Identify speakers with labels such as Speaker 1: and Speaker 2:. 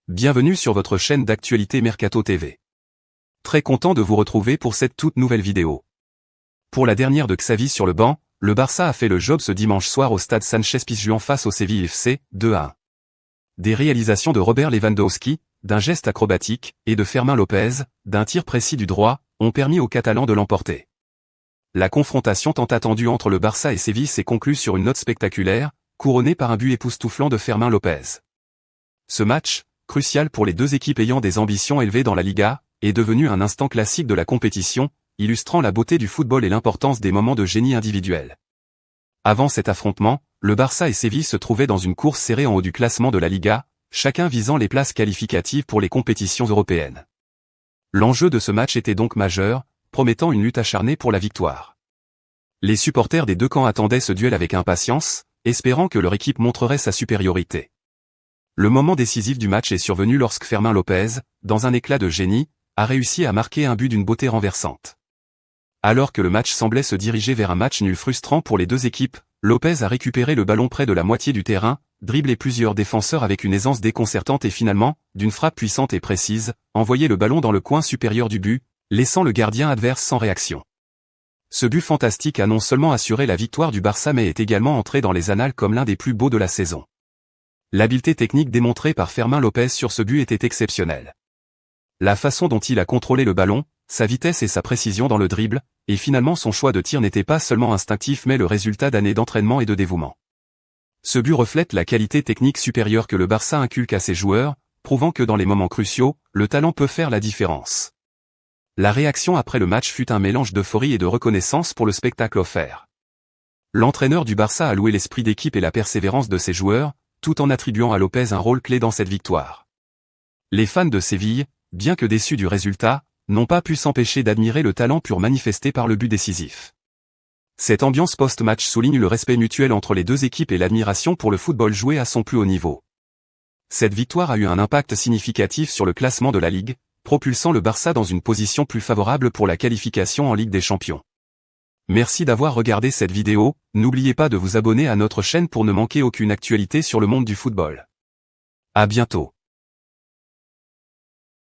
Speaker 1: Bienvenue sur votre chaîne d'actualité Mercato TV. Très content de vous retrouver pour cette toute nouvelle vidéo. Pour la dernière de Xavi sur le banc, le Barça a fait le job ce dimanche soir au stade Sánchez-Pizjuán face au Séville FC, 2-1. Des réalisations de Robert Lewandowski, d'un geste acrobatique, et de Fermín López, d'un tir précis du droit, ont permis aux Catalans de l'emporter. La confrontation tant attendue entre le Barça et Séville s'est conclue sur une note spectaculaire, couronnée par un but époustouflant de Fermín López. Ce match, crucial pour les deux équipes ayant des ambitions élevées dans la Liga, est devenu un instant classique de la compétition, illustrant la beauté du football et l'importance des moments de génie individuel. Avant cet affrontement, le Barça et Séville se trouvaient dans une course serrée en haut du classement de la Liga, chacun visant les places qualificatives pour les compétitions européennes. L'enjeu de ce match était donc majeur, promettant une lutte acharnée pour la victoire. Les supporters des deux camps attendaient ce duel avec impatience, espérant que leur équipe montrerait sa supériorité. Le moment décisif du match est survenu lorsque Fermín López, dans un éclat de génie, a réussi à marquer un but d'une beauté renversante. Alors que le match semblait se diriger vers un match nul frustrant pour les deux équipes, López a récupéré le ballon près de la moitié du terrain, dribblé plusieurs défenseurs avec une aisance déconcertante et finalement, d'une frappe puissante et précise, envoyé le ballon dans le coin supérieur du but, laissant le gardien adverse sans réaction. Ce but fantastique a non seulement assuré la victoire du Barça mais est également entré dans les annales comme l'un des plus beaux de la saison. L'habileté technique démontrée par Fermín López sur ce but était exceptionnelle. La façon dont il a contrôlé le ballon, sa vitesse et sa précision dans le dribble, et finalement son choix de tir n'était pas seulement instinctif mais le résultat d'années d'entraînement et de dévouement. Ce but reflète la qualité technique supérieure que le Barça inculque à ses joueurs, prouvant que dans les moments cruciaux, le talent peut faire la différence. La réaction après le match fut un mélange d'euphorie et de reconnaissance pour le spectacle offert. L'entraîneur du Barça a loué l'esprit d'équipe et la persévérance de ses joueurs, tout en attribuant à López un rôle clé dans cette victoire. Les fans de Séville, bien que déçus du résultat, n'ont pas pu s'empêcher d'admirer le talent pur manifesté par le but décisif. Cette ambiance post-match souligne le respect mutuel entre les deux équipes et l'admiration pour le football joué à son plus haut niveau. Cette victoire a eu un impact significatif sur le classement de la Ligue, propulsant le Barça dans une position plus favorable pour la qualification en Ligue des Champions. Merci d'avoir regardé cette vidéo, n'oubliez pas de vous abonner à notre chaîne pour ne manquer aucune actualité sur le monde du football. À bientôt.